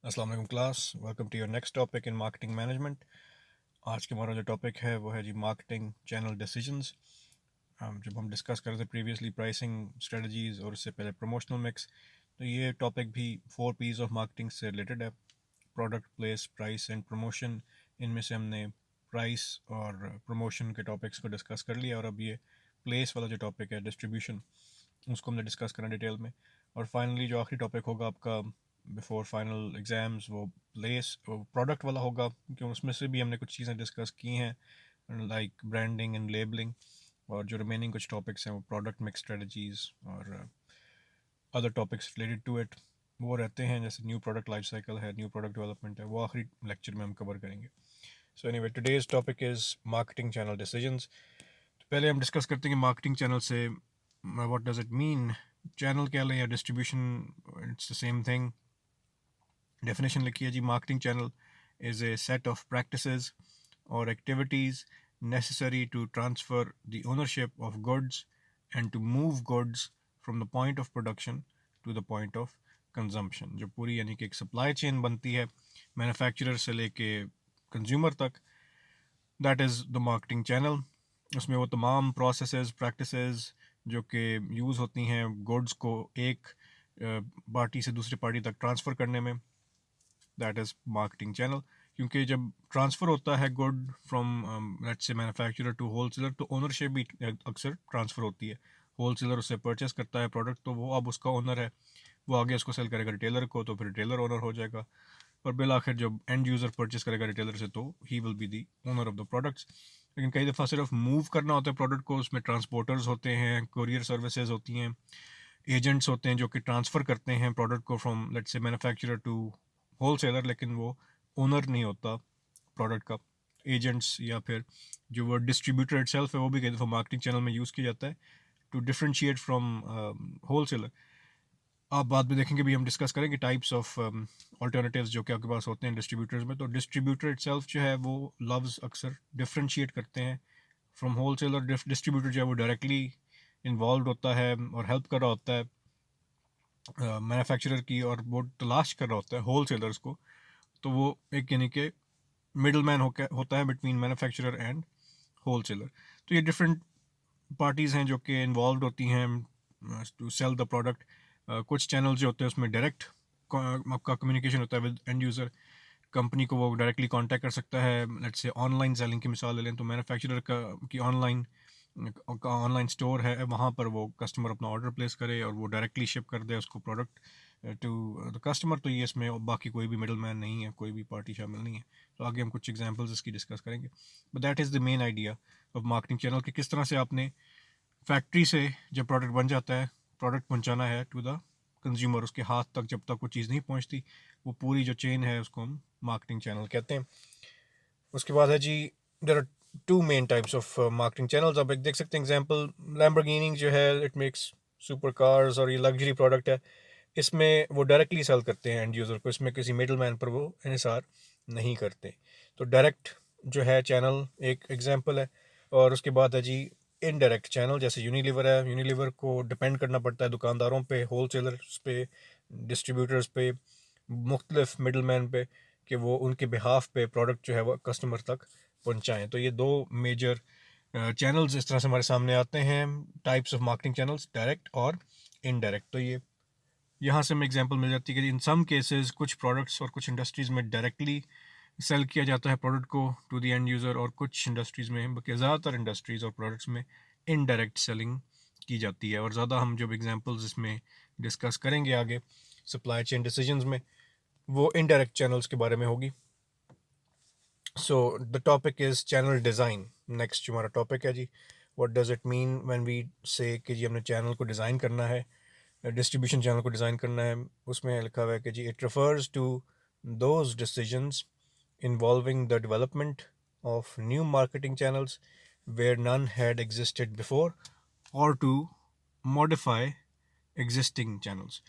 अस्सलाम वालेकुम class, welcome to your next topic in marketing management. आज के हमारा जो टॉपिक है वो है जी मार्केटिंग चैनल डिसीजंस। जब हम डिस्कस कर रहे थे प्रीवियसली प्राइसिंग स्ट्रेटजीज और उससे पहले प्रमोशनल मिक्स, तो ये टॉपिक भी 4 P's ऑफ मार्केटिंग से रिलेटेड है। Product, place, price and promotion. इनमें से हमने प्राइस और प्रमोशन के टॉपिक्स को डिस्कस कर लिया और अब ये प्लेस वाला जो टॉपिक है डिस्ट्रीब्यूशन, उसको हमने डिस्कस करना डिटेल में। और फाइनली जो आखिरी टॉपिक होगा आपका बिफोर फाइनल एग्ज़ाम्स, वो प्लेस प्रोडक्ट वाला होगा, क्योंकि उसमें से भी हमने कुछ चीज़ें डिस्कस की हैं लाइक ब्रांडिंग एंड लेबलिंग। और जो रिमेनिंग कुछ टॉपिक्स हैं वो प्रोडक्ट मिक्स स्ट्रेटजीज और other topics related to it वो रहते हैं, जैसे न्यू प्रोडक्ट लाइफ साइकिल है, न्यू प्रोडक्ट डेवलपमेंट है, वो आखिरी लेक्चर में हम कवर करेंगे। So anyway, today's topic is marketing channel decisions. तो पहले हम डिस्कस करते हैं कि मार्केटिंग चैनल से what does it mean. Channel कह लें या distribution, it's the same thing. Definition लिखी है जी, marketing channel is a set of practices और activities necessary to transfer the ownership of goods and to move goods from the point of production to the point of consumption। जो पूरी यानी कि एक supply chain बनती है manufacturer से लेके कंज्यूमर तक, that is the marketing channel. उसमें वो तमाम प्रोसेसेस, प्रैक्टिसेस जो कि यूज़ होती हैं गुड्स को एक पार्टी से दूसरी पार्टी तक ट्रांसफ़र करने में, दैट इज़ मार्केटिंग चैनल। क्योंकि जब ट्रांसफ़र होता है good from let's say manufacturer to wholesaler, तो ओनरशिप भी अक्सर ट्रांसफ़र होती है। होलसेलर उससे परचेस करता है प्रोडक्ट, तो वो अब उसका ओनर है, वो आगे उसको सेल करेगा रिटेलर को, तो फिर रिटेलर ओनर हो जाएगा। पर बिल आखिर जब एंड यूज़र परचेस करेगा रिटेलर से, तो he will be the owner of the products. लेकिन कई दफ़ा सिर्फ मूव करना होता है प्रोडक्ट को, उसमें ट्रांसपोर्टर्स होते हैं, कोरियर सर्विसेज होती हैं, एजेंट्स होते हैं जो कि ट्रांसफ़र करते हैं प्रोडक्ट को from let's say manufacturer to wholesaler, लेकिन वो ओनर नहीं होता प्रोडक्ट का। एजेंट्स या फिर जो वो डिस्ट्रीब्यूटर इटसेल्फ है, वो भी कई दफ़ा मार्केटिंग चैनल में यूज़ किया जाता है टू डिफ्रेंशिएट फ्रॉम होलसेलर। आप बाद में देखेंगे भी, हम डिस्कस करेंगे टाइप्स ऑफ ऑल्टरनेटिव्स जो कि आपके पास होते हैं डिस्ट्रीब्यूटर्स में। तो डिस्ट्रीब्यूटर इटसेल्फ जो है वो लव्स अक्सर डिफ्रेंशिएट करते हैं फ्रॉम होलसेलर। डिस्ट्रीब्यूटर जो है वो डायरेक्टली इन्वॉल्व होता है और हेल्प कर रहा होता है मैन्युफैक्चरर की, और वो तलाश कर रहा होता है होलसेलर्स को। तो वो एक यानी कि मिडल मैन होता है बिटवीन मैन्युफैक्चरर एंड होलसेलर। तो ये डिफरेंट पार्टीज़ हैं जो कि इन्वॉल्व होती हैं टू सेल द प्रोडक्ट। कुछ चैनल जो होते हैं उसमें डायरेक्ट आपका कम्युनिकेशन होता है विद एंड यूज़र। कंपनी को वो डायरेक्टली कांटेक्ट कर सकता है। लेट्स से ऑनलाइन सेलिंग की मिसाल ले लें, तो मैन्युफैक्चरर का की ऑनलाइन स्टोर है, वहाँ पर वो कस्टमर अपना ऑर्डर प्लेस करे और वो डायरेक्टली शिप कर दे उसको प्रोडक्ट टू द कस्टमर। तो ये इसमें बाकी कोई भी मिडल मैन नहीं है, कोई भी पार्टी शामिल नहीं है। तो आगे हम कुछ एग्जांपल्स इसकी डिस्कस करेंगे। But that is the main idea of marketing channel, कि किस तरह से आपने फैक्ट्री से जब प्रोडक्ट बन जाता है, प्रोडक्ट पहुंचाना है टू द कंज्यूमर, उसके हाथ तक जब तक वो चीज़ नहीं पहुंचती, वो पूरी जो चेन है उसको हम मार्केटिंग चैनल कहते हैं। उसके बाद है जी, there are two main types of marketing channels. आप एक देख सकते हैं एग्जांपल, लैम्बोर्गिनी जो है, इट मेक्स सुपर कार्स और ये लग्जरी प्रोडक्ट है। इसमें वो डायरेक्टली सेल करते हैं एंड यूज़र को, इसमें किसी मिडल मैन पर वो इन्हिसार नहीं करते। तो डायरेक्ट जो है चैनल एक एग्जांपल है। और उसके बाद है जी इनडायरेक्ट चैनल, जैसे यूनिलीवर है। यूनिलीवर को डिपेंड करना पड़ता है दुकानदारों पे, होलसेलर्स पे, डिस्ट्रीब्यूटर्स पे, मुख्तलिफ मिडल मैन पे, कि वो उनके बिहाफ पे प्रोडक्ट जो है वो कस्टमर तक पहुंचाएं। तो ये दो मेजर चैनल्स इस तरह से हमारे सामने आते हैं, types of marketing channels, direct और इनडायरेक्ट। तो ये यहाँ से हमें एग्जांपल मिल जाती है कि इन सम केसेस कुछ प्रोडक्ट्स और कुछ इंडस्ट्रीज़ में डायरेक्टली सेल किया जाता है प्रोडक्ट को टू द एंड यूज़र, और कुछ इंडस्ट्रीज़ में, बल्कि ज़्यादातर इंडस्ट्रीज़ और प्रोडक्ट्स में इनडायरेक्ट सेलिंग की जाती है। और ज़्यादा हम जब एग्जांपल्स इसमें डिस्कस करेंगे आगे सप्लाई चेन डिसीजंस में, वो इनडायरेक्ट चैनल्स के बारे में होगी। So the topic is channel design. Next जो हमारा टॉपिक है जी, what does it mean when we say कि जी हमने चैनल को डिज़ाइन करना है, डिस्ट्रीब्यूशन चैनल को डिज़ाइन करना है। उसमें लिखा हुआ है कि जी it refers to those decisions involving the development of new marketing channels where none had existed before, or to modify existing channels।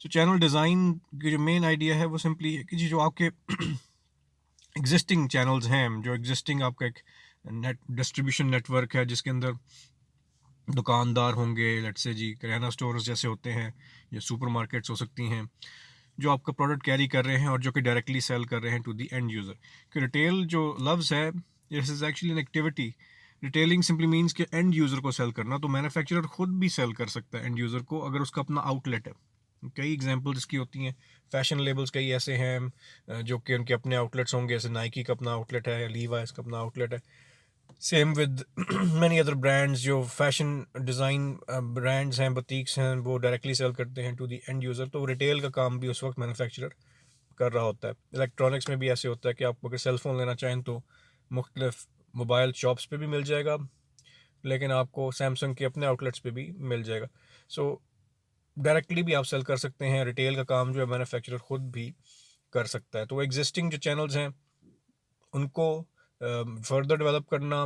so channel design की जो मेन आइडिया है वो सिंपली है कि जी जो आपके एग्जिस्टिंग चैनल्स हैं, जो एग्जिस्टिंग आपका एक डिस्ट्रीब्यूशन नेटवर्क है जिसके अंदर दुकानदार होंगे, let's say ji kirana stores जैसे होते हैं या सुपर मार्केट्स हो सकती हैं, जो आपका प्रोडक्ट कैरी कर रहे हैं और जो कि डायरेक्टली सेल कर रहे हैं टू द एंड यूज़र। कि रिटेल जो लफ्ज़ है, this is actually an activity. Retailing simply means कि एंड यूज़र को सेल करना। तो मैन्युफैक्चरर खुद भी सेल कर सकता है एंड यूज़र को अगर उसका अपना आउटलेट है। कई एग्जांपल्स इसकी होती हैं। फैशन लेबल्स कई ऐसे हैं जो कि उनके अपने आउटलेट्स होंगे, जैसे नाइकी का अपना आउटलेट है, लीवाइस का अपना आउटलेट है। Same with many other brands, जो फैशन डिज़ाइन ब्रांड्स हैं, बुटीक्स हैं, वो डायरेक्टली सेल करते हैं टू द एंड यूज़र। तो रिटेल का काम भी उस वक्त मैन्युफैक्चरर कर रहा होता है। इलेक्ट्रॉनिक्स में भी ऐसे होता है कि आप अगर सेल फ़ोन लेना चाहें तो मुख्तलिफ मोबाइल शॉप्स पे भी मिल जाएगा, लेकिन आपको सैमसंग के अपने आउटलेट्स पे भी मिल जाएगा। सो डायरेक्टली भी आप सेल कर सकते हैं। रिटेल का काम जो है मैन्युफैक्चरर खुद भी कर सकता है। तो एग्जिस्टिंग जो चैनल्स हैं उनको फर्दर डेवलप करना,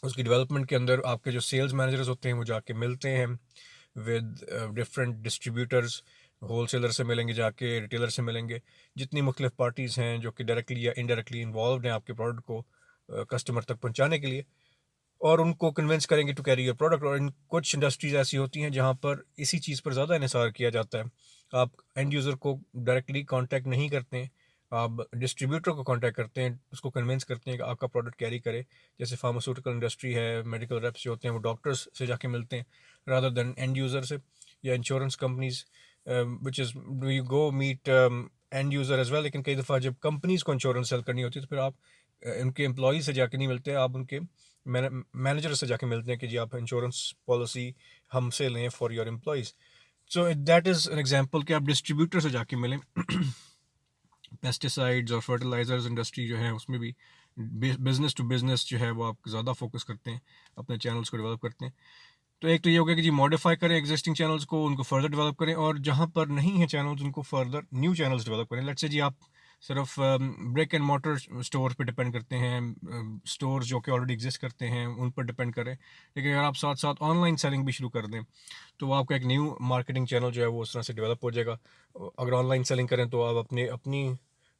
उसकी डेवलपमेंट के अंदर आपके जो सेल्स मैनेजर्स होते हैं वो जाके मिलते हैं विद डिफरेंट डिस्ट्रीब्यूटर्स, होलसेलर से मिलेंगे, जाके रिटेलर से मिलेंगे, जितनी मुख्तलिफ पार्टीज़ हैं जो कि डायरेक्टली या इनडायरेक्टली इन्वॉल्व हैं आपके प्रोडक्ट को कस्टमर तक पहुंचाने के लिए, और उनको कन्विंस करेंगे टू कैरी योर प्रोडक्ट। और इन कुछ इंडस्ट्रीज़ ऐसी होती हैं जहाँ पर इसी चीज़ पर ज़्यादा इन्हिसार किया जाता है। आप एंड यूज़र को डायरेक्टली कांटेक्ट नहीं करते हैं, आप डिस्ट्रीब्यूटर को कांटेक्ट करते हैं, उसको कन्विंस करते हैं कि आपका प्रोडक्ट कैरी करे। जैसे फार्मास्यूटिकल इंडस्ट्री है, मेडिकल रेप्स जो होते हैं वो डॉक्टर्स से जाके मिलते हैं रादर देन एंड यूज़र से, या insurance companies which is do you go meet end user as well. लेकिन कई दफ़ा जब कंपनीज़ को इंश्योरेंस सेल करनी होती है तो फिर आप उनके एम्प्लॉई से जाके नहीं मिलते, आप उनके मैनेजर से जाके मिलते हैं कि जी आप इंश्योरेंस पॉलिसी हमसे लें for your employees. So that is an example कि आप डिस्ट्रीब्यूटर से जाके मिलें। पेस्टिसाइड्स और फर्टिलाइजर्स इंडस्ट्री जो है उसमें भी बिजनेस टू बिजनेस जो है वो आप ज़्यादा फोकस करते हैं, अपने चैनल्स को डेवलप करते हैं। तो एक तो ये हो गया कि जी मॉडिफाई करें एग्जिस्टिंग चैनल्स को, उनको फर्दर डेवलप करें, और जहाँ पर नहीं है चैनल्स उनको फर्दर न्यू चैनल्स डेवलप करें। लेट्स से जी आप सिर्फ ब्रिक एंड मोटर स्टोर पे डिपेंड करते हैं, स्टोर जो कि ऑलरेडी एग्जिस्ट करते हैं उन पर डिपेंड करें, लेकिन अगर आप साथ साथ ऑनलाइन सेलिंग भी शुरू कर दें तो वो आपका एक न्यू मार्केटिंग चैनल जो है वो उस तरह से डेवलप हो जाएगा। अगर ऑनलाइन सेलिंग करें तो आप अपनी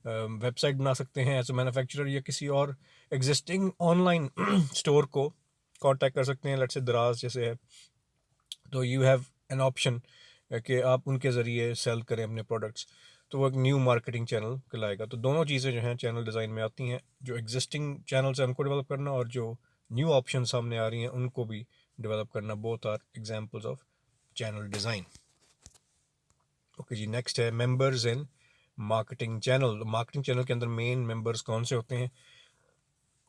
वेबसाइट बना सकते हैं एज ए मैन्युफैक्चरर, या किसी और एग्जिस्टिंग ऑनलाइन स्टोर को कांटेक्ट कर सकते हैं, लेट्स से दराज जैसे है। तो यू हैव एन ऑप्शन कि आप उनके ज़रिए सेल करें अपने प्रोडक्ट्स, तो वो एक न्यू मार्केटिंग चैनल कहलाएगा। तो दोनों चीज़ें जो हैं चैनल डिज़ाइन में आती हैं, जो एग्जिस्टिंग चैनल्स हैं उनको डेवलप करना और जो न्यू ऑप्शन सामने आ रही हैं उनको भी डेवलप करना। Both are examples of channel design. Okay जी, नेक्स्ट है members in marketing channel. Marketing channel के अंदर मेन मेंबर्स कौन से होते हैं?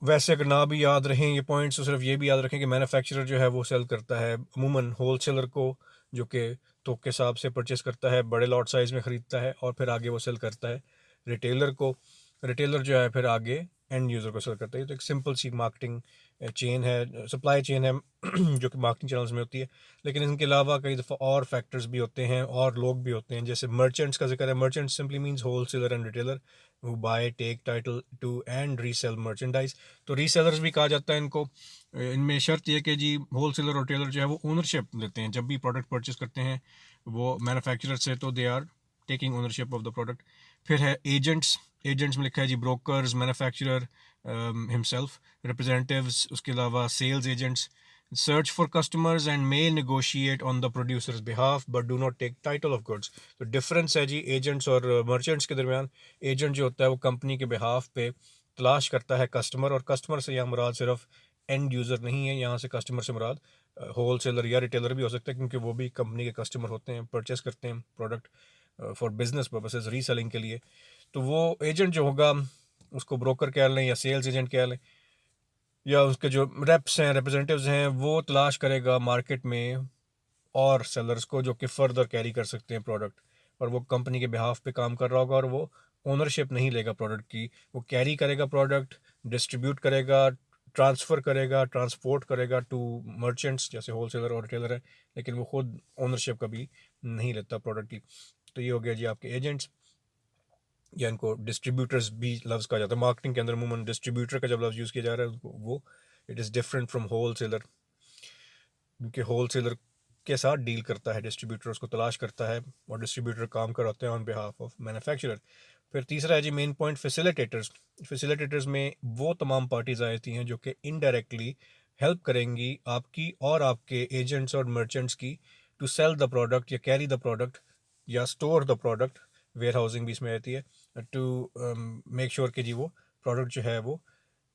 वैसे अगर ना भी याद रहें ये पॉइंट्स तो सिर्फ ये भी याद रखें कि मैन्युफैक्चरर जो है वो सेल करता है अमूमन होलसेलर को, जो कि थोक के हिसाब से परचेस करता है, बड़े लॉट साइज़ में ख़रीदता है और फिर आगे वो सेल करता है रिटेलर को। रिटेलर जो है फिर आगे एंड यूज़र को सेल करता है। तो एक सिंपल सी मार्केटिंग चेन है, सप्लाई चेन है जो कि मार्केटिंग चैनल्स में होती है। लेकिन इनके अलावा कई दफ़ा और फैक्टर्स भी होते हैं और लोग भी होते हैं, जैसे मर्चेंट्स का जिक्र है। Merchant simply means wholesaler and retailer who buy, take title to and resell merchandise। तो रीसेलर्स भी कहा जाता है इनको। इनमें शर्त यह कि जी होलसेलर और टेलर जो है वो ओनरशिप लेते हैं जब भी प्रोडक्ट परचेस करते हैं वो मैन्युफैक्चरर से, तो they are taking ownership of the product. फिर है एजेंट्स। एजेंट्स में लिखा है जी ब्रोकर्स, मैन्युफैक्चरर हिमसेल्फ, रिप्रेजेंटेटिव्स, उसके अलावा sales agents. Search for customers and may negotiate on the producer's behalf but do not take title of goods। तो difference है जी एजेंट्स और मर्चेंट्स के दरमियान। एजेंट जो होता है वो कंपनी के बिहाफ पे तलाश करता है कस्टमर, और कस्टमर से यहाँ मुराद सिर्फ एंड यूज़र नहीं है, यहाँ से कस्टमर से मुराद होल सेलर या रिटेलर भी हो सकता है, क्योंकि वो भी कंपनी के कस्टमर होते हैं, परचेस करते हैं product for business purposes, reselling के लिए। तो वो एजेंट जो होगा उसको ब्रोकर कह लें या सेल्स एजेंट कह लें, या उसके जो रेप्स हैं, रिप्रेजेंटेटिव्स हैं, वो तलाश करेगा मार्केट में और सेलर्स को जो कि फ़र्दर कैरी कर सकते हैं प्रोडक्ट, और वो कंपनी के बिहाफ पे काम कर रहा होगा और वो ओनरशिप नहीं लेगा प्रोडक्ट की। वो कैरी करेगा प्रोडक्ट, डिस्ट्रीब्यूट करेगा, ट्रांसफ़र करेगा, ट्रांसपोर्ट करेगा टू मर्चेंट्स जैसे होलसेलर और रिटेलर है, लेकिन वो खुद ओनरशिप कभी नहीं लेता प्रोडक्ट की। तो ये हो गया जी आपके एजेंट्स, या इनको डिस्ट्रीब्यूटर्स भी लफ्ज़ कहा जाता है। मार्केटिंग के अंदर अमूमन डिस्ट्रीब्यूटर का जब लफ्ज़ यूज़ किया जा रहा है वो it is different from wholesaler, क्योंकि होलसेलर के साथ डील करता है, डिस्ट्रीब्यूटर उसको तलाश करता है और डिस्ट्रीब्यूटर काम कराते हैं ऑन बिहाफ ऑफ मैन्युफैक्चरर। फिर तीसरा है जी मेन पॉइंट फैसिलिटेटर्स। फैसिलिटेटर्स में वो तमाम पार्टीज आ जाती हैं जो कि इनडायरेक्टली हेल्प करेंगी आपकी और आपके एजेंट्स और मर्चेंट्स की टू सेल द प्रोडक्ट या कैरी द प्रोडक्ट या store the product warehousing भी इसमें रहती है, टू मेक श्योर कि जी वो प्रोडक्ट जो है वो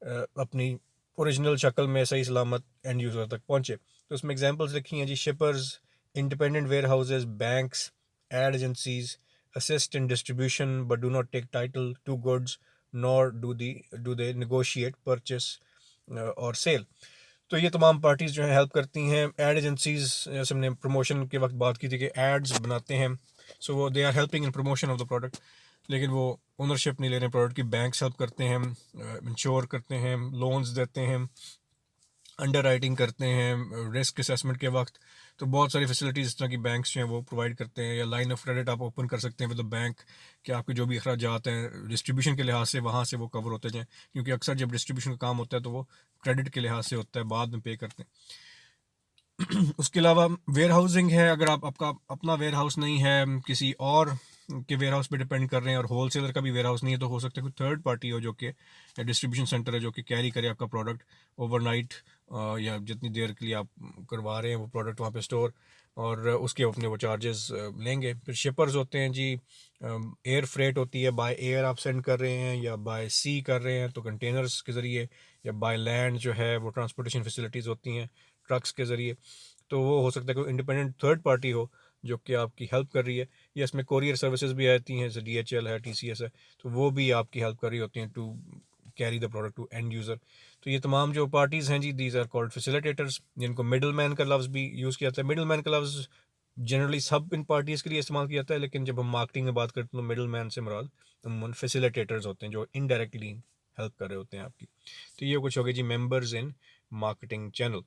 अपनी ओरिजिनल शक्ल में सही सलामत एंड यूज़र तक पहुँचे। तो उसमें एग्जांपल्स लिखी हैं जी, shippers, independent warehouses, banks, ad agencies assist in distribution but do not take title to goods nor do they negotiate purchase और सेल। तो ये तमाम पार्टीज़ जो है हेल्प करती हैं। एड एजेंसीज, जैसे हमने प्रमोशन के वक्त बात की थी कि एड्स बनाते हैं, सो वो they are helping in promotion of the product, लेकिन वो ओनरशिप नहीं ले रहे प्रोडक्ट की। बैंक्स हेल्प करते हैं, इंश्योर करते हैं, लोन्स देते हैं, अंडर राइटिंग करते हैं रिस्क असेसमेंट के वक्त। तो बहुत सारी फैसिलिटीज़ इस तरह की बैंक्स जो हैं वो प्रोवाइड करते हैं। या लाइन ऑफ क्रेडिट आप ओपन कर सकते हैं विद द बैंक, कि आपके जो भी अखराजात हैं डिस्ट्रीब्यूशन के लिहाज से वहाँ से वो कवर होते जाएँ, क्योंकि अक्सर जब डिस्ट्रीब्यूशन का काम होता है तो वो क्रेडिट के लिहाज से होता है, बाद में पे करते हैं। उसके अलावा वेयर हाउसिंग है, अगर आपका अपना वेयर हाउस नहीं है, किसी और के वेयर हाउस पे डिपेंड कर रहे हैं और होलसेलर का भी वेयर हाउस नहीं है, तो हो सकता है कोई थर्ड पार्टी हो जो कि डिस्ट्रीब्यूशन सेंटर है जो कि कैरी करे आपका प्रोडक्ट ओवरनाइट, या जितनी देर के लिए आप करवा रहे हैं वो प्रोडक्ट वहाँ पे स्टोर, और उसके अपने वो चार्जेस लेंगे। फिर शिपर्स होते हैं जी, एयर फ्रेट होती है, बाय एयर आप सेंड कर रहे हैं या बाय सी कर रहे हैं तो कंटेनर्स के ज़रिए, या बाय लैंड जो है वो ट्रांसपोर्टेशन फैसिलिटीज़ होती हैं ट्रक्स के ज़रिए। तो वो हो सकता है कोई इंडिपेंडेंट थर्ड पार्टी हो जो कि आपकी हेल्प कर रही है, या इसमें कोरियर सर्विसेज भी आती हैं, जैसे DHL है, TCS है, तो वो भी आपकी हेल्प कर रही होती हैं to carry the product to end user. तो ये तमाम जो पार्टीज़ हैं जी, दीज आर कॉल्ड फैसिलिटेटर्स, जिनको मिडल मैन का लफ्ज़ भी यूज़ किया जाता है। मिडल मैन का लफ्ज़ जनरली सब इन पार्टीज़ के लिए इस्तेमाल किया जाता है, लेकिन जब हम मार्केटिंग में बात करते हैं तो मिडल मैन से मुराद उन फैसिलिटेटर्स होते हैं जो इनडायरेक्टली हेल्प कर रहे होते हैं आपकी। तो ये कुछ हो गए जी members in marketing channel.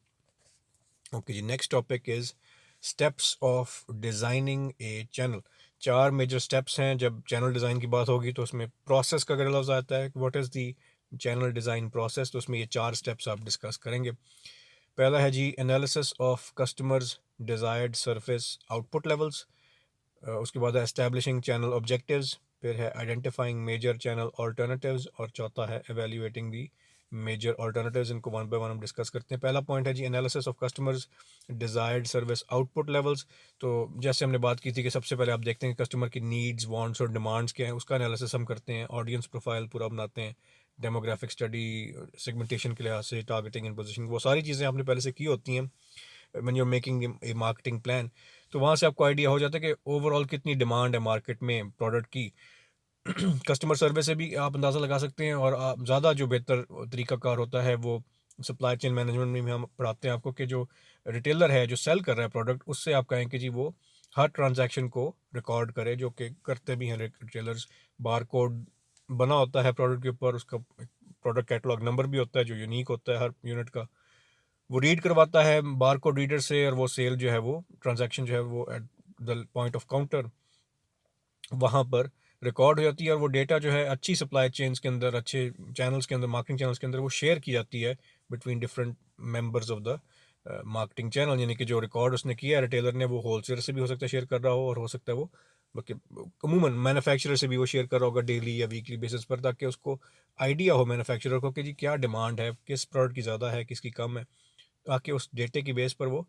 Okay जी, next topic is steps of designing a channel. 4 major steps हैं जब चैनल डिज़ाइन की बात होगी, तो उसमें प्रोसेस का अगर लफ्ज़ आता है, what is the channel design process, तो उसमें ये 4 स्टेप्स आप डिस्कस करेंगे। पहला है जी analysis of customers desired service output levels, उसके बाद है एस्टैब्लिशिंग चैनल ऑब्जेक्टिव्स, फिर है आइडेंटिफाइंग मेजर चैनल ऑल्टरनेटिव्स, और चौथा है एवेल्युएटिंग दी मेजर ऑल्टरनेटिव्स। इनको वन बाय वन हम डिस्कस करते हैं। पहला पॉइंट है जी analysis of customers desired service output levels. तो जैसे हमने बात की थी कि सबसे पहले आप देखते हैं कस्टमर की नीड्स, वांट्स और डिमांड्स क्या हैं, उसका एनालिसिस हम करते हैं, ऑडियंस प्रोफाइल पूरा बनाते हैं, डेमोग्राफिक स्टडी, सेगमेंटेशन के लिहाज से, टारगेटिंग एंड पोजीशनिंग, वो सारी चीज़ें आपने पहले से की होती हैं when you are making a marketing plan. तो वहाँ से आपको आइडिया हो जाता है कि ओवरऑल कितनी डिमांड है मार्केट में प्रोडक्ट की। कस्टमर सर्वे से भी आप अंदाज़ा लगा सकते हैं, और आप ज़्यादा जो बेहतर तरीकाकार होता है वो सप्लाई चेन मैनेजमेंट में भी हम पढ़ाते हैं आपको, कि जो रिटेलर है जो सेल कर रहा है प्रोडक्ट, उससे आप कहें कि जी वो हर ट्रांजैक्शन को रिकॉर्ड करे, जो कि करते भी हैं रिटेलर्स। बार कोड बना होता है प्रोडक्ट के ऊपर, उसका प्रोडक्ट कैटलॉग नंबर भी होता है जो यूनिक होता है हर यूनिट का, वो रीड करवाता है बार कोड रीडर से, और वो सेल जो है वो ट्रांजैक्शन जो है वो at the point of counter वहाँ पर रिकॉर्ड हो जाती है, और वो डेटा जो है अच्छी सप्लाई चेन्स के अंदर, अच्छे चैनल्स के अंदर, मार्केटिंग चैनल्स के अंदर वो शेयर की जाती है between different members of the marketing channel. यानी कि जो रिकॉर्ड उसने किया है रिटेलर ने, वो होलसेलर से भी हो सकता है शेयर कर रहा हो, और हो सकता है वो बल्कि अमूमन मैन्युफैक्चरर से भी वो शेयर कर रहा होगा डेली या वीकली बेसिस पर, ताकि उसको आइडिया हो मैन्युफैक्चरर को कि जी क्या डिमांड है, किस प्रोडक्ट की ज़्यादा है, किसकी कम है, ताकि उस डेटे की बेस पर वो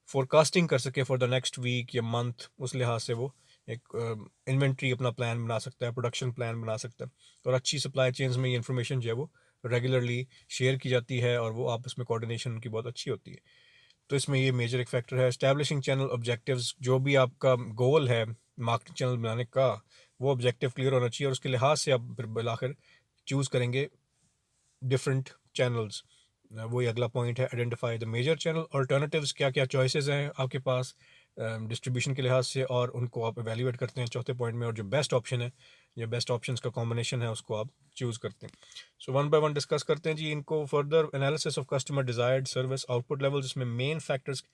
फोरकास्टिंग कर सके फॉर द नेक्स्ट वीक या मंथ। उस लिहाज से वो एक इन्वेंट्री अपना प्लान बना सकता है, प्रोडक्शन प्लान बना सकता है, और अच्छी सप्लाई चेन्स में ये इन्फॉर्मेशन जो है वो रेगुलरली शेयर की जाती है, और वो आपस में कोऑर्डिनेशन उनकी बहुत अच्छी होती है। तो इसमें ये मेजर एक फैक्टर है। एस्टैब्लिशिंग चैनल ऑब्जेक्टिव्स, जो भी आपका गोल है मार्केटिंग चैनल बनाने का, वो ऑब्जेक्टिव क्लियर होना चाहिए, और उसके लिहाज से आप फिर बिलाखिर चूज़ करेंगे डिफरेंट चैनल्स। वही अगला पॉइंट है, identify the major channel alternatives, क्या क्या चॉइसेस हैं आपके पास डिस्ट्रीब्यूशन के लिहाज से, और उनको आप एवेल्यूएट करते हैं चौथे पॉइंट में, और जो बेस्ट ऑप्शन है, जो बेस्ट ऑप्शंस का कॉम्बिनेशन है, उसको आप चूज़ करते हैं। So one by one discuss करते हैं जी इनको। Further analysis of customer desired service output levels, इसमें मेन फैक्टर्स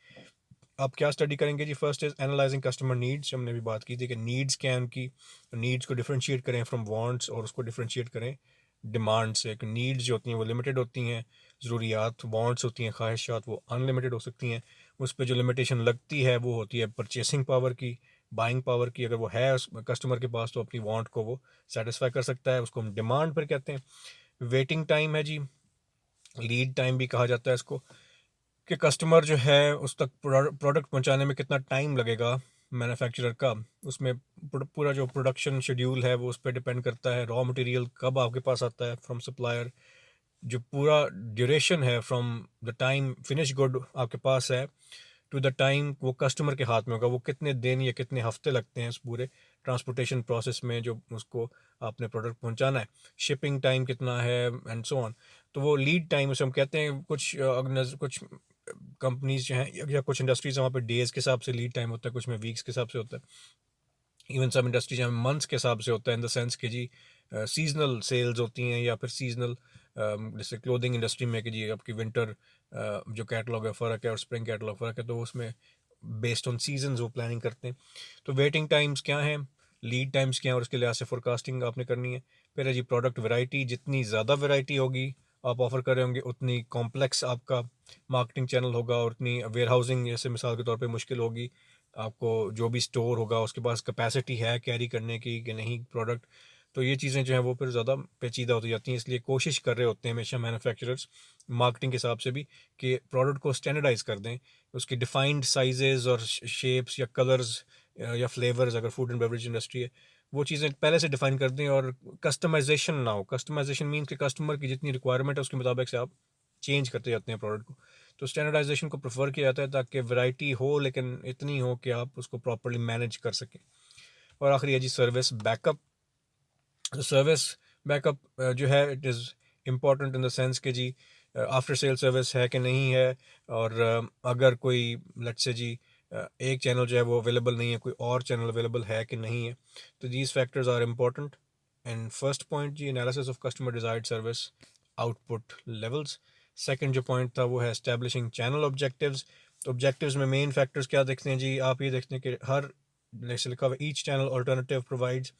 आप क्या स्टडी करेंगे जी। First is analysing customer needs, हमने भी बात की थी कि नीड्स क्या है उनकी, नीड्स को डिफ्रेंशिएट करें फ्रॉम वांट्स, और उसको डिफ्रेंशिएट करें डिमांड से। नीड्स जो होती हैं वो लिमिटेड होती हैं, ज़रूरियात वांट्स होती हैं, ख्वाहिशात वो अनलिमिटेड हो सकती हैं। उस पर जो लिमिटेशन लगती है वो होती है परचेसिंग पावर की, बाइंग पावर की। अगर वो है उस कस्टमर के पास तो अपनी वांट को वो सेटिस्फाई कर सकता है, उसको हम डिमांड पर कहते हैं। वेटिंग टाइम है जी, लीड टाइम भी कहा जाता है इसको, कि कस्टमर जो है उस तक प्रोडक्ट पहुंचाने में कितना टाइम लगेगा, मैन्युफैक्चरर का, उसमें पूरा जो प्रोडक्शन शेड्यूल है वो उस पर डिपेंड करता है। रॉ मटेरियल कब आपके पास आता है फ्रॉम सप्लायर, जो पूरा ड्यूरेशन है from the time finish good आपके पास है टू द टाइम वो कस्टमर के हाथ में होगा, वो कितने दिन या कितने हफ्ते लगते हैं इस पूरे ट्रांसपोर्टेशन प्रोसेस में जो उसको आपने प्रोडक्ट पहुंचाना है, शिपिंग टाइम कितना है एंड सो ऑन। तो वो लीड टाइम उसे हम कहते हैं। कुछ कंपनीज जो हैं या कुछ इंडस्ट्रीज हैं वहाँ पे डेज़ के हिसाब से लीड टाइम होता है, कुछ में वीक्स के हिसाब से होता है, इवन सब इंडस्ट्रीज में मंथ्स के हिसाब से होता है, इन द सेंस कि जी सीजनल सेल्स होती हैं या फिर सीजनल, जैसे क्लोथिंग इंडस्ट्री में कि जी आपकी विंटर जो कैटलॉग है फ़र्क है और स्प्रिंग कैटलॉग फ़र्क है, तो उसमें बेस्ड ऑन सीजन्स वो प्लानिंग करते हैं। तो वेटिंग टाइम्स क्या हैं, लीड टाइम्स क्या हैं, और उसके लिहाज से फोरकास्टिंग आपने करनी है। फिर है जी प्रोडक्ट वैरायटी, जितनी ज़्यादा वैरायटी होगी आप ऑफ़र कर रहे होंगे उतनी कॉम्प्लेक्स आपका मार्केटिंग चैनल होगा और उतनी वेयर हाउसिंग जैसे मिसाल के तौर पे मुश्किल होगी। आपको जो भी स्टोर होगा उसके पास कैपेसिटी है कैरी करने की कि नहीं प्रोडक्ट, तो ये चीज़ें जो हैं वो फिर ज़्यादा पेचीदा होती जाती हैं। इसलिए कोशिश कर रहे होते हैं हमेशा मैन्युफैक्चरर्स मार्केटिंग के हिसाब से भी कि प्रोडक्ट को स्टैंडर्डाइज कर दें, उसकी डिफाइंड साइजेस और शेप्स या कलर्स या फ्लेवर्स, अगर फूड एंड बेवरेज इंडस्ट्री है वो चीज़ें पहले से डिफाइन कर दें, और कस्टमाइजेशन ना हो। कस्टमाइजेशन मीन्स कि कस्टमर की जितनी रिक्वायरमेंट है उसके मुताबिक से आप चेंज करते जाते हैं प्रोडक्ट को। तो स्टैंडर्डाइजेशन को प्रेफर किया जाता है ताकि वैरायटी हो लेकिन इतनी हो कि आप उसको प्रॉपर्ली मैनेज कर सकें। और आखिरी है जी सर्विस बैकअप। सर्विस बैकअप जो है it is important in the sense कि जी आफ्टर सेल सर्विस है कि नहीं है, और अगर कोई लेट्स से जी एक चैनल जो है वो अवेलेबल नहीं है, कोई और चैनल अवेलेबल है कि नहीं है, तो these factors are important. And first point जी analysis of customer desired service output levels. Second जो पॉइंट था वो है एस्टैब्लिशिंग चैनल ऑब्जेक्टिव्स। तो ऑब्जेक्टिव्स में मेन फैक्टर्स क्या देखते हैं जी, आप ये देखते हैं कि हर जैसे लिखा हुआ each channel alternative provides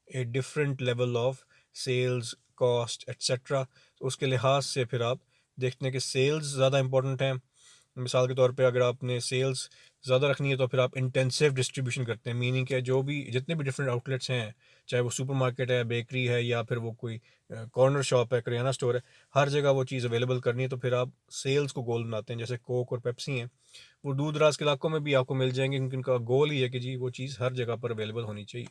a different level of sales cost etcetera. उसके लिहाज से फिर आप देखते हैं कि सेल्स ज़्यादा इंपॉर्टेंट हैं। मिसाल के तौर पे अगर आपने सेल्स ज़्यादा रखनी है तो फिर आप इंटेंसिव डिस्ट्रीब्यूशन करते हैं, मीनिंग कि जो भी जितने भी डिफरेंट आउटलेट्स हैं, चाहे वो सुपरमार्केट है, बेकरी है, या फिर वो कोई कॉर्नर शॉप है, करियाना स्टोर है, हर जगह वो चीज़ अवेलेबल करनी है। तो फिर आप सेल्स को गोल बनाते हैं। जैसे कोक और पेप्सी हैं, वो दूर दराज के इलाकों में भी आपको मिल जाएंगे क्योंकि उनका गोल ही है कि जी वो चीज़ हर जगह पर अवेलेबल होनी चाहिए।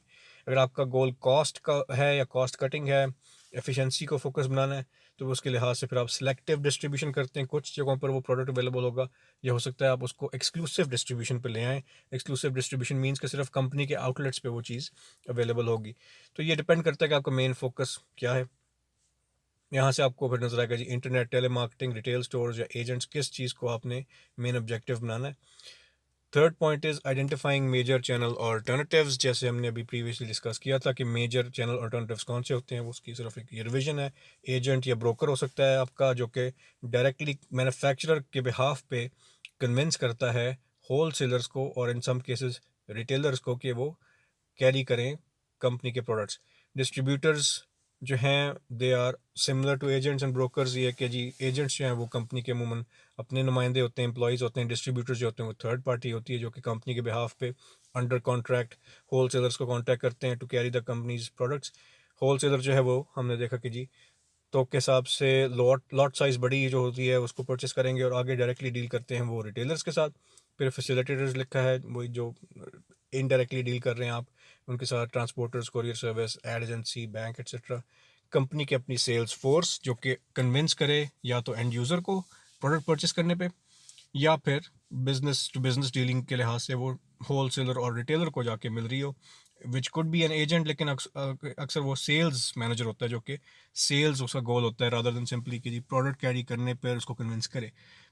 अगर आपका गोल कॉस्ट का है या कॉस्ट कटिंग है, एफिशिएंसी को फोकस बनाना है, तो उसके लिहाज से फिर आप सिलेक्टिव डिस्ट्रीब्यूशन करते हैं। कुछ जगहों पर वो प्रोडक्ट अवेलेबल होगा, या हो सकता है आप उसको एक्सक्लूसिव डिस्ट्रीब्यूशन पे ले आएँ। एक्सक्लूसिव डिस्ट्रीब्यूशन मीन्स कि सिर्फ कंपनी के आउटलेट्स पे वो चीज़ अवेलेबल होगी। तो ये डिपेंड करता है कि आपका मेन फोकस क्या है। यहाँ से आपको फिर नजर आएगा जी internet, telemarketing, retail stores या एजेंट्स, किस चीज़ को आपने मेन ऑब्जेक्टिव बनाना है। Third point is identifying major channel alternatives. जैसे हमने अभी प्रीवियसली डिस्कस किया था कि मेजर चैनल ऑल्टरनेटिव्स कौन से होते हैं, वो उसकी सिर्फ एक रिविजन है। एजेंट या ब्रोकर हो सकता है आपका जो कि डायरेक्टली मैन्युफैक्चरर के बिहाफ पे कन्विंस करता है होल सेलर्स को और इन सम केसेस रिटेलर्स को कि वो कैरी करें कंपनी के प्रोडक्ट्स। डिस्ट्रीब्यूटर्स जो हैं they are similar to agents and brokers. ये कि जी एजेंट्स जो हैं वो कंपनी के अमूमन अपने नुमाइंदे होते हैं, एम्प्लॉयज़ होते हैं। डिस्ट्रीब्यूटर्स जो होते हैं वो थर्ड पार्टी होती है जो कि कंपनी के बिहाफ पे अंडर कॉन्ट्रैक्ट होल सेलर्स को कॉन्टैक्ट करते हैं to carry the companies products. Wholesaler जो है वो हमने देखा कि जी तो के हिसाब से लॉट साइज़ बड़ी जो होती है उसको परचेस करेंगे और आगे डायरेक्टली डील करते हैं वो रिटेलर्स के साथ। फिर फैसिलिटेटर्स लिखा है, वही जो इनडायरेक्टली डील कर रहे हैं आप उनके साथ, transporters, courier service, ad agency, bank etcetera. Company की अपनी सेल्स फोर्स जो कि कन्विंस करे या तो एंड यूज़र को प्रोडक्ट परचेस करने पे, या फिर बिजनेस टू बिजनेस डीलिंग के लिहाज से वो होल सेलर और रिटेलर को जाके मिल रही हो, which could be an agent, लेकिन अक्सर वो सेल्स मैनेजर होता है जो कि सेल्स उसका गोल होता है रादर देन सिंपली कि जी प्रोडक्ट कैरी करने पर उसको कन्विंस करे।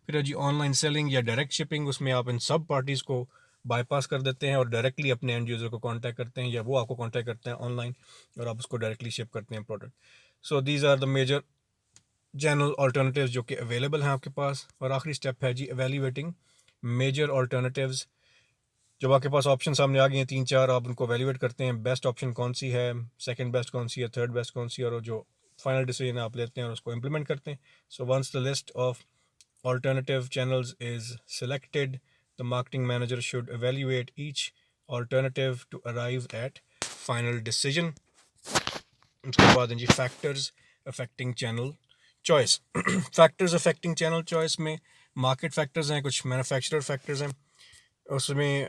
फिर है जी ऑनलाइन सेलिंग या डायरेक्ट शिपिंग। उसमें आप इन सब पार्टीज़ को बाईपास कर देते हैं और डायरेक्टली अपने एंड यूज़र को कांटेक्ट करते हैं या वो आपको कांटेक्ट करते हैं ऑनलाइन और आप उसको डायरेक्टली शिप करते हैं product. So these are the major channel alternatives जो कि अवेलेबल हैं आपके पास। और आखिरी स्टेप है जी एवेल्यूएटिंग मेजर ऑल्टरनेटिव्स। जब आपके पास ऑप्शन सामने आ गए हैं 3-4, आप उनको एवेल्यूएट करते हैं, बेस्ट ऑप्शन कौन सी है, सेकंड बेस्ट कौन सी है, थर्ड बेस्ट कौन सी है, और जो फाइनल डिसीजन आप लेते हैं और उसको इम्प्लीमेंट करते हैं। So once the list of alternative channels is selected, the marketing manager should evaluate each alternative to arrive at final decision. उसके बाद हैं जी factors affecting channel choice. Factors affecting channel choice में मार्केट फैक्टर्स हैं, कुछ manufacturer factors हैं। उसमें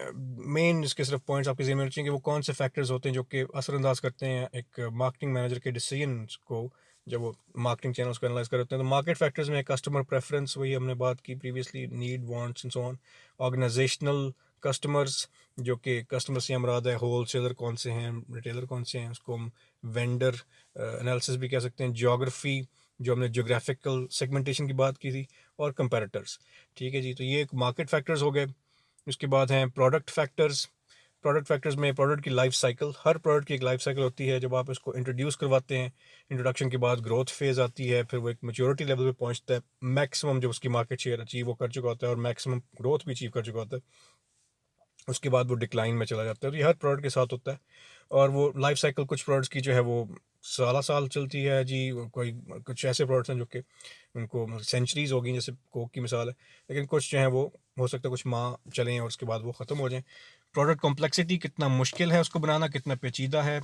main इसके सिर्फ पॉइंट्स आपके ज़हन में रखिए कि वो कौन से फैक्टर्स होते हैं जो कि असरअंदाज करते हैं एक मार्केटिंग मैनेजर के डिसीजंस को जब वो मार्केटिंग चैनल्स को एनालाइज करते हैं। तो मार्केट फैक्टर्स में कस्टमर प्रेफरेंस, वही हमने बात की previously, need, wants and so on. Organisational customers, जो कि कस्टमर से हमारा है होल सेलर कौन से हैं, रिटेलर कौन से हैं, उसको हम वेंडर एनालिसिस भी कह सकते हैं। ज्योग्राफी, जो हमने ज्योग्राफिकल सेगमेंटेशन की बात की थी। और कंपेरेटर्स। ठीक है जी, तो ये मार्केट फैक्टर्स हो गए। उसके बाद हैं प्रोडक्ट फैक्टर्स। प्रोडक्ट फैक्टर्स में प्रोडक्ट की लाइफ साइकिल, हर प्रोडक्ट की एक लाइफ साइकिल होती है। जब आप इसको इंट्रोड्यूस करवाते हैं, इंट्रोडक्शन के बाद ग्रोथ फेज़ आती है, फिर वो एक मेच्योरिटी लेवल पे पहुंचता है, मैक्सिमम जब उसकी मार्केट शेयर अचीव वो कर चुका होता है और मैक्सिमम ग्रोथ भी अचीव कर चुका होता है, उसके बाद वो डिक्लाइन में चला जाता है। तो ये हर प्रोडक्ट के साथ होता है। और वो लाइफ साइकिल कुछ प्रोडक्ट्स की जो है वो साल चलती है जी। कोई कुछ ऐसे प्रोडक्ट्स हैं जो कि उनको सेंचुरीज हो गई, जैसे कोक की मिसाल है। लेकिन कुछ जो है वो हो सकता है कुछ माह चलें और उसके बाद वो ख़त्म हो जाएं। प्रोडक्ट कॉम्प्लेक्सिटी, कितना मुश्किल है उसको बनाना, कितना पेचीदा है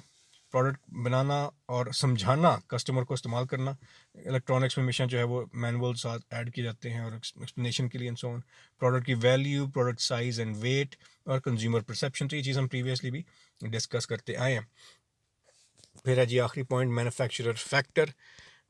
प्रोडक्ट बनाना और समझाना, कस्टमर को इस्तेमाल करना। इलेक्ट्रॉनिक्स में हमेशा जो है वो मैनुअल साथ ऐड किए जाते हैं और एक्सप्लेनेशन के लिए एंड सो ऑन। प्रोडक्ट की value, product size and weight और कंज्यूमर परसेप्शन, तो ये चीज़ हम प्रीवियसली भी डिस्कस करते आए हैं। फिर है जी आखिरी point, manufacturer factor.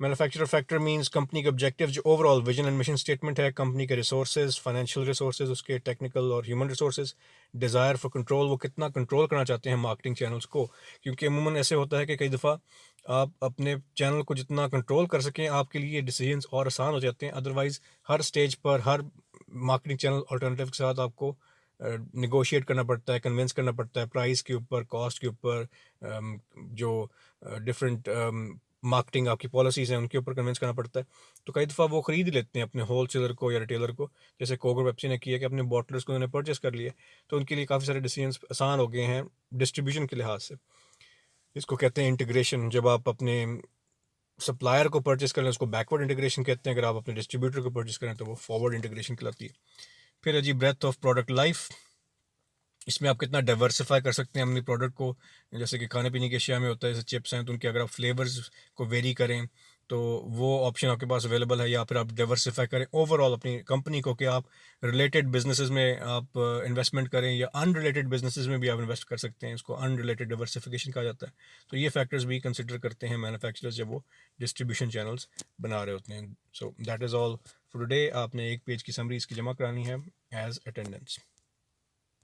Manufacturer factor means company के ऑब्जेक्टिव, जो overall vision and mission statement है कंपनी के, रिसोर्सेज, फाइनेंशियल रिसोर्सेज, उसके टेक्निकल और human resources. Desire for control, वो कितना कंट्रोल करना चाहते हैं मार्केटिंग चैनल्स को। क्योंकि अमूमन ऐसे होता है कि कई दफ़ा आप अपने चैनल को जितना कंट्रोल कर सकें, आपके लिए डिसीजंस और आसान हो जाते हैं। अदरवाइज़ हर स्टेज पर हर मार्केटिंग चैनल अल्टरनेटिव के साथ आपको निगोशिएट करना पड़ता है, कन्विंस करना पड़ता है प्राइस के ऊपर, कॉस्ट के ऊपर, जो डिफरेंट मार्केटिंग आपकी पॉलिसीज़ हैं उनके ऊपर कन्विंस करना पड़ता है। तो कई दफ़ा वो ख़रीद लेते हैं अपने होल सेलर को या रिटेलर को, जैसे कोक और पेप्सी ने किया कि अपने बॉटलर्स को उन्होंने परचेस कर लिए। तो उनके लिए काफ़ी सारे डिसीजंस आसान हो गए हैं डिस्ट्रीब्यूशन के लिहाज से। इसको कहते हैं इंटीग्रेशन। जब आप अपने सप्लायर को परचेस करें उसको बैकवर्ड इंटीग्रेशन कहते हैं, अगर आप अपने डिस्ट्रीब्यूटर को परचेस करें तो वो फॉरवर्ड इंटीग्रेशन कहलाती है। फिर है जी ब्रेथ ऑफ प्रोडक्ट लाइफ। इसमें आप कितना डाइवर्सिफाई कर सकते हैं अपनी प्रोडक्ट को। जैसे कि खाने पीने की अशिया में होता है, जैसे चिप्स हैं तो उनके अगर आप फ्लेवर्स को वेरी करें तो वो ऑप्शन आपके पास अवेलेबल है। या फिर आप डाइवर्सिफाई करें ओवरऑल अपनी कंपनी को, कि आप रिलेटेड बिजनेसेस में आप इन्वेस्टमेंट करें या अनरिलेटेड बिजनेसेस में भी आप इन्वेस्ट कर सकते हैं। इसको अनरिलेटेड डाइवर्सिफिकेशन कहा जाता है। तो ये फैक्टर्स भी कंसिडर करते हैं मैन्युफैक्चरर्स जब वो डिस्ट्रीब्यूशन चैनल्स बना रहे होते हैं। So that is all for today. आपने एक पेज की समरी इसकी जमा करानी है एज अटेंडेंस।